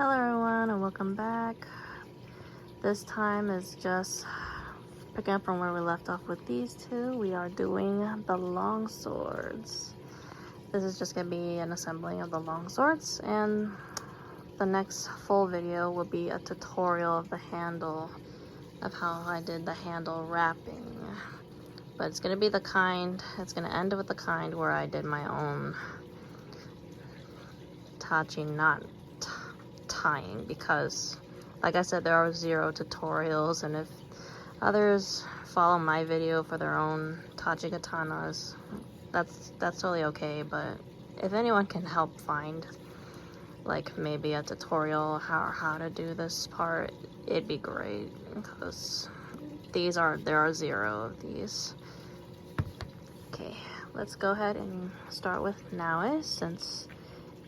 Hello everyone and welcome back. This time is just picking up from where we left off with these two. We are doing the long swords. This is just going to be an assembling of the long swords, and the next full video will be a tutorial of the handle, of how I did the handle wrapping. But it's going to be the kind, it's going to end with the kind where I did my own tachi knot tying, because like I said, there are 0 tutorials, and if others follow my video for their own tachi katanas, that's totally okay. But if anyone can help find like maybe a tutorial how to do this part, it'd be great, because there are 0 of these. Okay, let's go ahead and start with Naue, since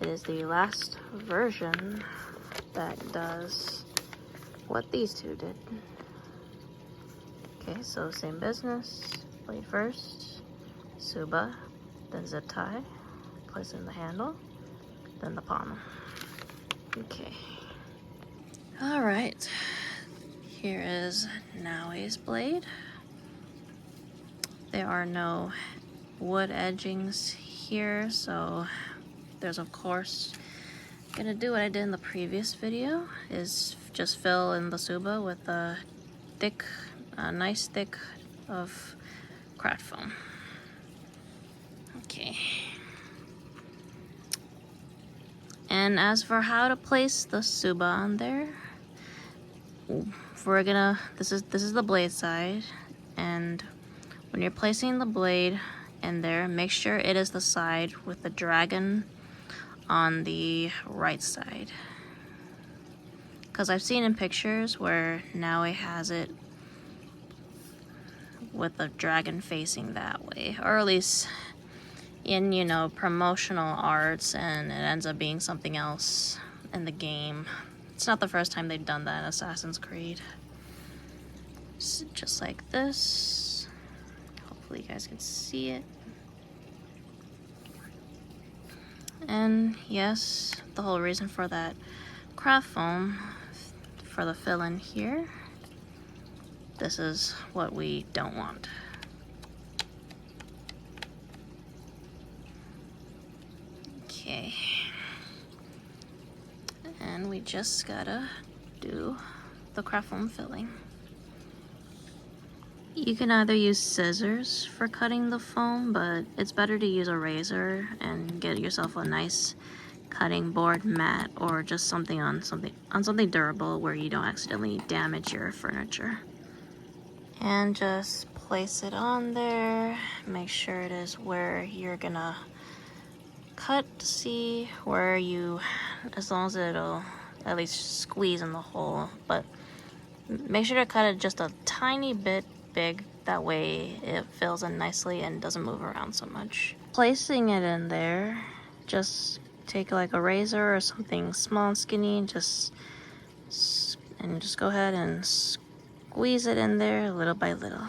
it is the last version that does what these two did. Okay, so same business. Blade first, Suba, then zip tie, place in the handle, then the pommel. Okay. Alright, here is Naue's blade. There are no wood edgings here, so there's of course gonna do what I did in the previous video, is just fill in the Suba with a nice thick of craft foam. Okay. And as for how to place the Suba on there, this is the blade side, and when you're placing the blade in there, make sure it is the side with the dragon on the right side, because I've seen in pictures where Naue has it with the dragon facing that way, or at least in, you know, promotional arts, and it ends up being something else in the game. It's not the first time they've done that in Assassin's Creed. Just like this. Hopefully you guys can see it. And yes, the whole reason for that craft foam for the fill-in here, this is what we don't want. Okay. And we just gotta do the craft foam filling. You can either use scissors for cutting the foam, but it's better to use a razor and get yourself a nice cutting board mat, or just something on something durable where you don't accidentally damage your furniture. And just place it on there. Make sure it is where you're gonna cut, to see where you, as long as it'll at least squeeze in the hole, but make sure to cut it just a tiny bit big, that way it fills in nicely and doesn't move around so much. Placing it in there, just take like a razor or something small and skinny, and just go ahead and squeeze it in there little by little.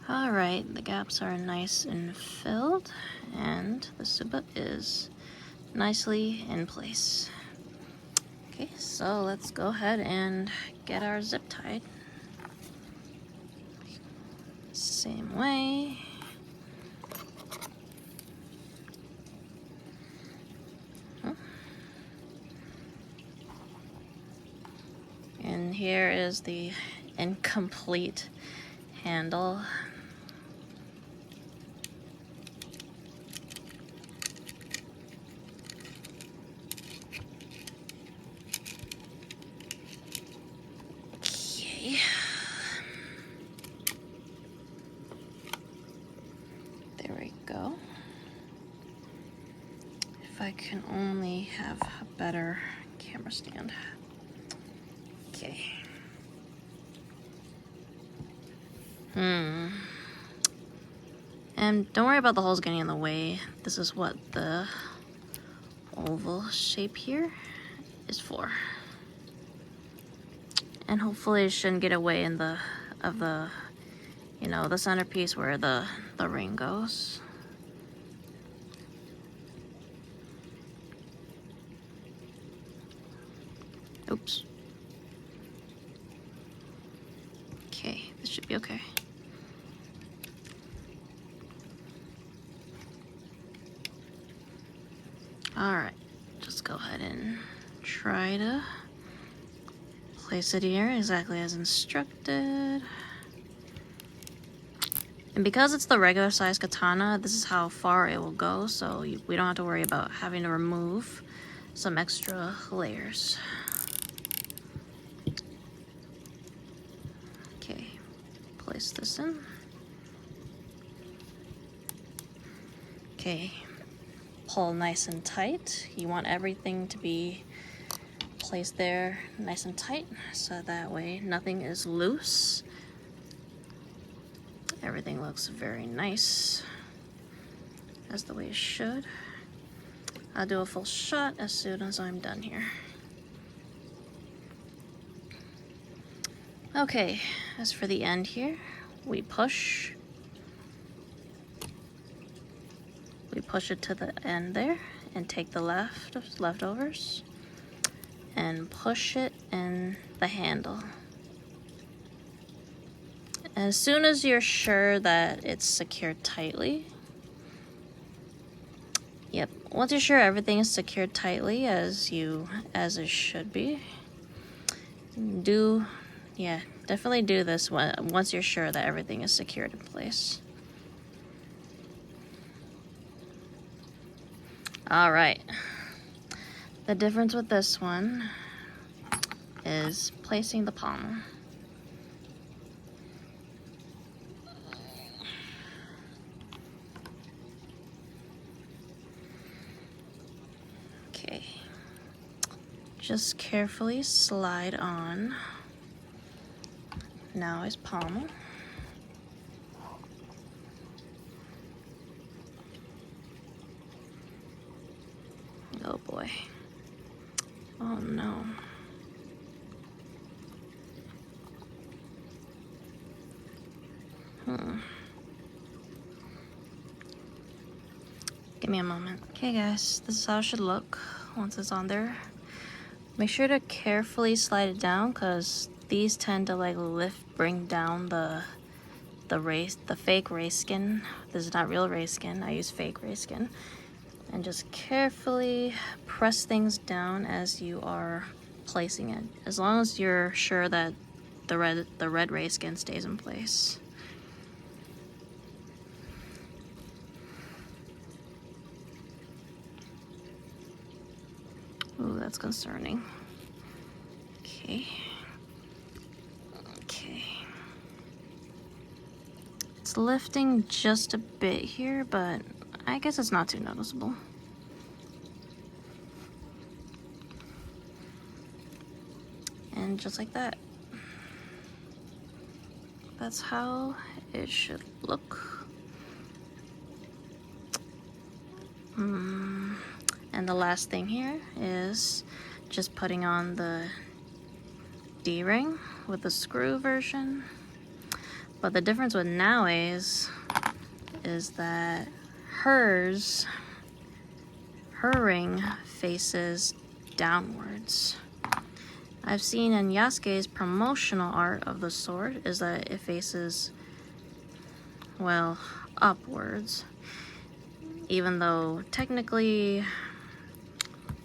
Alright, the gaps are nice and filled, and the Suba is nicely in place. Okay, so let's go ahead and get our zip tied. Same way. And here is the incomplete handle. Okay. There we go. If I can only have a better camera stand. Okay. And don't worry about the holes getting in the way. This is what the oval shape here is for. And hopefully it shouldn't get away in the centerpiece where the ring goes. Oops. Okay, this should be okay. Alright, just go ahead and try to place it here exactly as instructed. And because it's the regular size katana, this is how far it will go, so we don't have to worry about having to remove some extra layers. Okay, place this in. Okay, pull nice and tight. You want everything to be placed there nice and tight, so that way nothing is loose. Everything looks very nice, as the way it should. I'll do a full shot as soon as I'm done here. Okay, as for the end here, we push it to the end there and take the leftovers and push it in the handle. As soon as you're sure that it's secured tightly, yep, once you're sure everything is secured tightly as it should be, definitely do this once you're sure that everything is secured in place. All right. The difference with this one is placing the pommel. Okay. Just carefully slide on. Now is pommel. Oh boy. Oh no. Give me a moment. Okay guys, this is how it should look once it's on there. Make sure to carefully slide it down because these tend to like bring down the fake race skin. This is not real race skin, I use fake race skin. And just carefully press things down as you are placing it, as long as you're sure that the red race skin stays in place. Ooh, that's concerning. Okay. Okay. It's lifting just a bit here, but I guess it's not too noticeable. And just like that. That's how it should look. And the last thing here is just putting on the D-ring with the screw version. But the difference with Naoe's is that her ring faces downwards. I've seen in Yasuke's promotional art of the sword is that it faces, well, upwards. Even though technically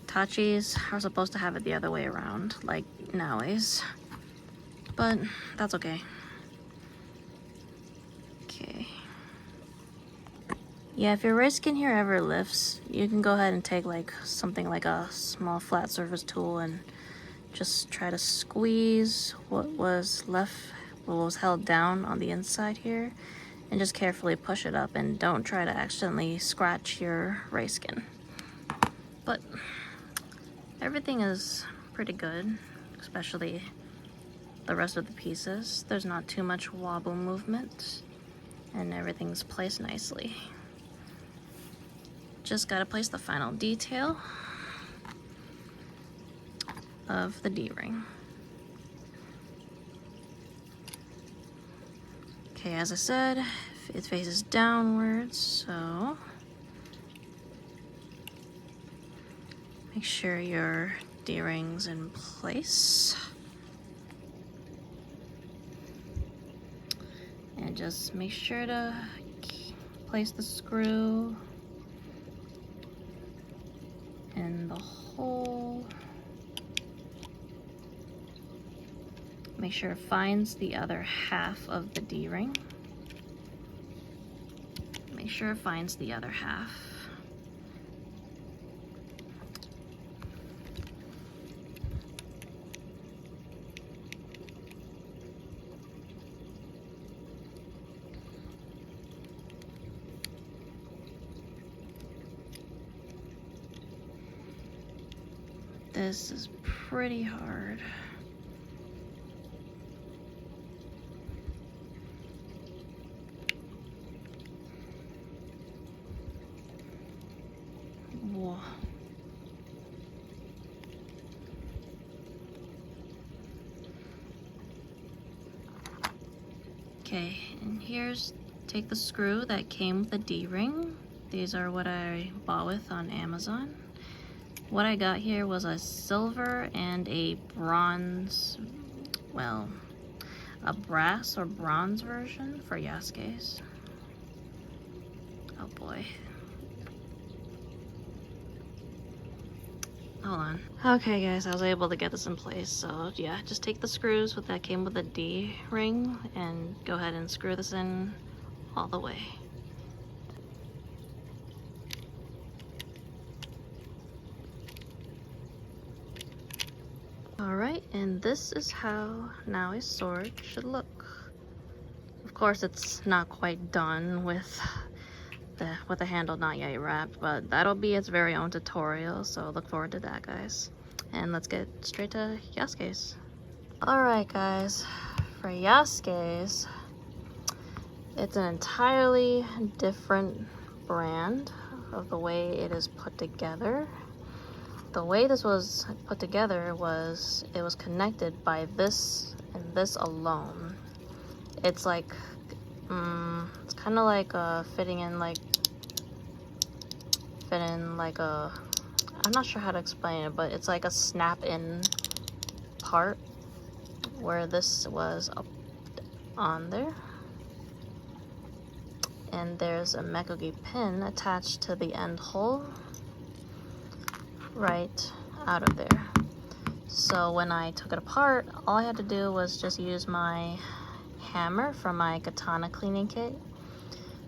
Tachi's are supposed to have it the other way around, like Naoe's. But that's okay. Okay. Yeah, if your race skin here ever lifts, you can go ahead and take like something like a small flat surface tool and just try to squeeze what was held down on the inside here, and just carefully push it up, and don't try to accidentally scratch your race skin. But everything is pretty good, especially the rest of the pieces. There's not too much wobble movement, and everything's placed nicely. Just gotta place the final detail of the D-ring. Okay, as I said, it faces downwards, so make sure your D-rings in place. And just make sure to place the screw in the hole. Make sure it finds the other half of the D-ring. Make sure it finds the other half. This is pretty hard. Whoa. Okay, and take the screw that came with the D-ring. These are what I bought with on Amazon. What I got here was a silver and a bronze, well, a brass or bronze version for Yasuke's. Oh boy. Hold on. Okay guys, I was able to get this in place. So yeah, just take the screws that came with the D ring and go ahead and screw this in all the way. Alright, and this is how now a sword should look. Of course, it's not quite done with the handle not yet wrapped, but that'll be its very own tutorial, so look forward to that, guys. And let's get straight to Yasuke's. Alright guys, for Yasuke's, it's an entirely different brand of the way it is put together. The way this was put together was, it was connected by this and this alone. It's like, it's kind of like fitting in like a, I'm not sure how to explain it, but it's like a snap-in part where this was up on there. And there's a Mekogi pin attached to the end hole right out of there. So when I took it apart, all I had to do was just use my hammer from my katana cleaning kit.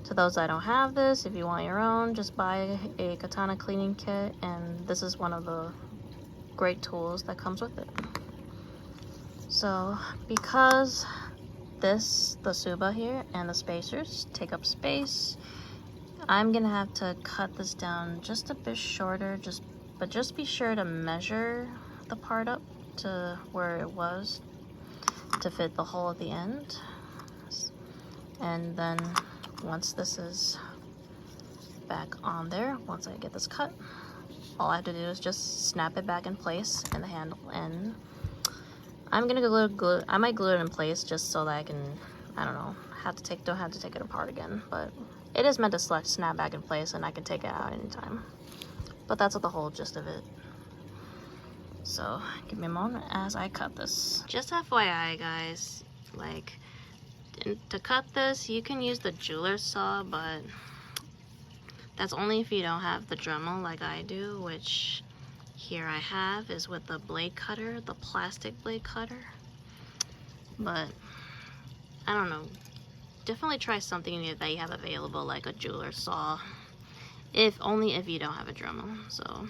To those that don't have this, if you want your own, just buy a katana cleaning kit, and this is one of the great tools that comes with it. So because the Suba here and the spacers take up space, I'm gonna have to cut this down just a bit shorter, but just be sure to measure the part up to where it was to fit the hole at the end. And then once this is back on there, once I get this cut, all I have to do is just snap it back in place in the handle, and I'm gonna I might glue it in place just so that I can, I don't know, don't have to take it apart again, but it is meant to snap back in place and I can take it out anytime. But that's the whole gist of it. So give me a moment as I cut this. Just FYI guys, like, to cut this, you can use the jeweler's saw, but that's only if you don't have the Dremel like I do, which here I have is with the blade cutter, the plastic blade cutter. But I don't know, definitely try something that you have available, like a jeweler's saw, only if you don't have a Dremel. So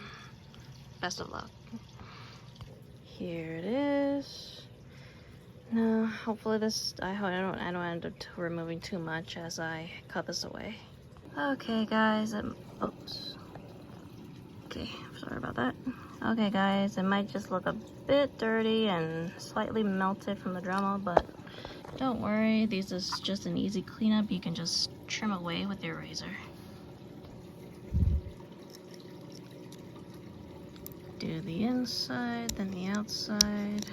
best of luck. Here it is. Now, hopefully I don't end up removing too much as I cut this away. Okay, guys. Oops. Okay, sorry about that. Okay, guys, it might just look a bit dirty and slightly melted from the Dremel, but don't worry. This is just an easy cleanup. You can just trim away with your razor. Do the inside, then the outside.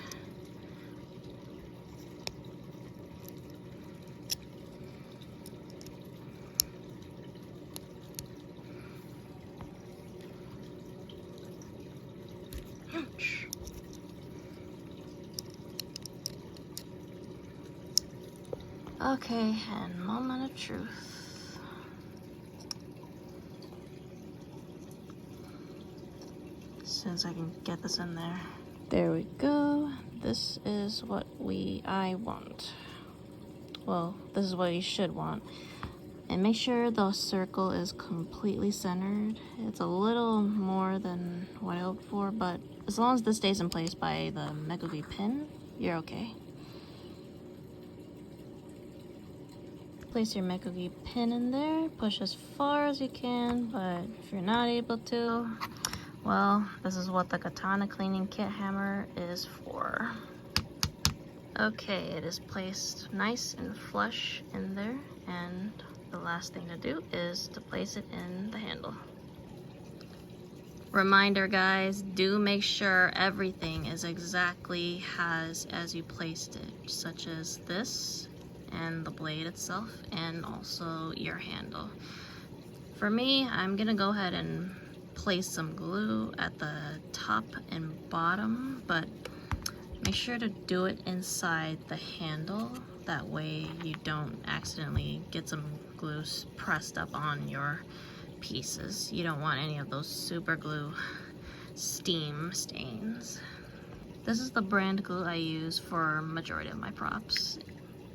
Ouch. Okay, and moment of truth. As soon as I can get this in there. There we go. This is what I want. Well, this is what you should want. And make sure the circle is completely centered. It's a little more than what I hoped for, but as long as this stays in place by the Megogi pin, you're okay. Place your Megogi pin in there, push as far as you can, but if you're not able to, well, this is what the katana cleaning kit hammer is for. Okay, it is placed nice and flush in there, and the last thing to do is to place it in the handle. Reminder guys, do make sure everything is exactly as you placed it, such as this and the blade itself and also your handle. For me, I'm gonna go ahead and place some glue at the top and bottom, but make sure to do it inside the handle. That way you don't accidentally get some glue pressed up on your pieces. You don't want any of those super glue steam stains. This is the brand glue I use for majority of my props.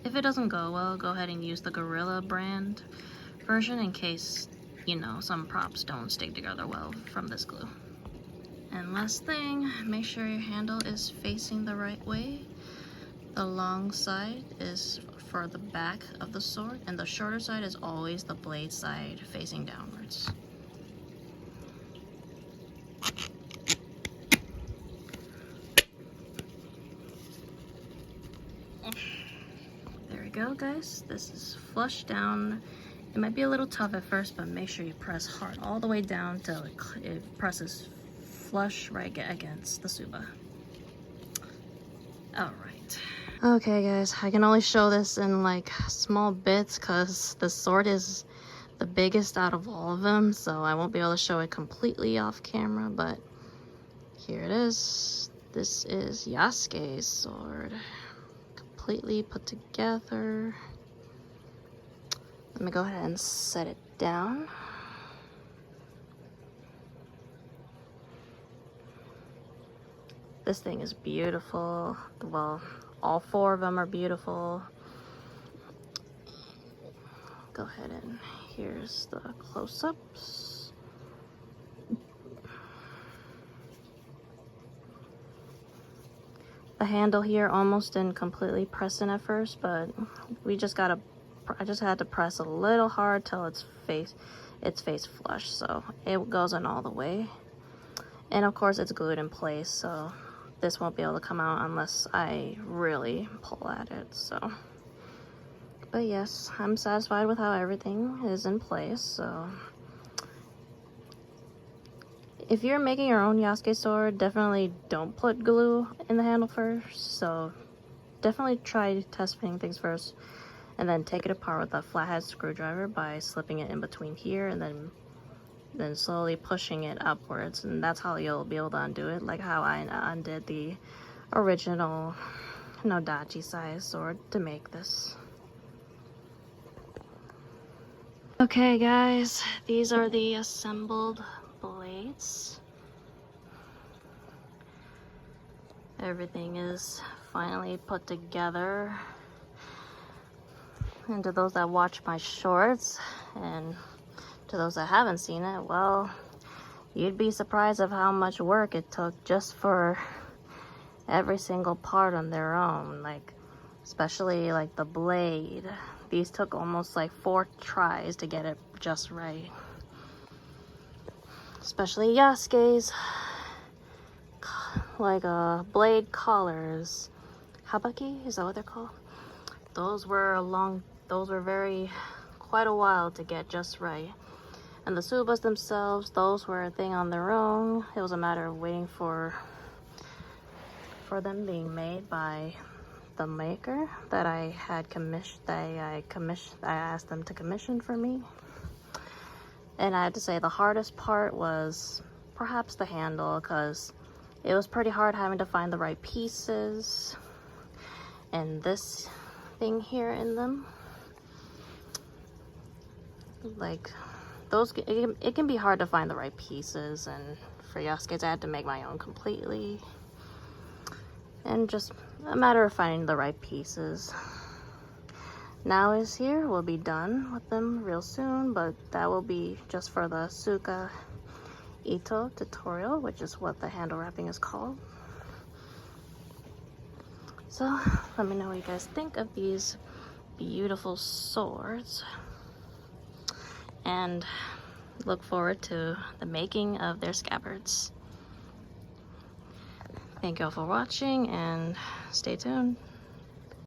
If it doesn't go well, go ahead and use the Gorilla brand version in case, you know, some props don't stick together well from this glue. And last thing, make sure your handle is facing the right way. The long side is for the back of the sword, and the shorter side is always the blade side facing downwards. There we go, guys. This is flush down. It might be a little tough at first, but make sure you press hard all the way down till it presses flush right against the Suba. Alright. Okay guys, I can only show this in like small bits because the sword is the biggest out of all of them, so I won't be able to show it completely off camera, but here it is. This is Yasuke's sword. Completely put together. Let me go ahead and set it down. This thing is beautiful. Well, all four of them are beautiful. Go ahead and here's the close-ups. The handle here almost didn't completely press in at first, but I just had to press a little hard till it's face flush, so it goes in all the way. And of course it's glued in place, so this won't be able to come out unless I really pull at it, so. But yes, I'm satisfied with how everything is in place, so. If you're making your own Yasuke sword, definitely don't put glue in the handle first, so definitely try testing things first, and then take it apart with a flathead screwdriver by slipping it in between here, and then slowly pushing it upwards, and that's how you'll be able to undo it, like how I undid the original Nodachi size sword to make this. Okay guys, these are the assembled blades. Everything is finally put together. And to those that watch my shorts, and to those that haven't seen it, well, you'd be surprised of how much work it took just for every single part on their own, like especially like the blade. These took almost like 4 tries to get it just right. Especially Yasuke's like blade collars. Habaki, is that what they're called? Those were quite a while to get just right. And the Tsubas themselves, those were a thing on their own. It was a matter of waiting for them being made by the maker that I had commissioned. I asked them to commission for me. And I had to say the hardest part was perhaps the handle, because it was pretty hard having to find the right pieces and this thing here in them. like those, it can be hard to find the right pieces, and for Yasuke's I had to make my own completely, and just a matter of finding the right pieces. Now is here, we'll be done with them real soon, but that will be just for the Suka Ito tutorial, which is what the handle wrapping is called. So let me know what you guys think of these beautiful swords, and look forward to the making of their scabbards. Thank you all for watching, and stay tuned.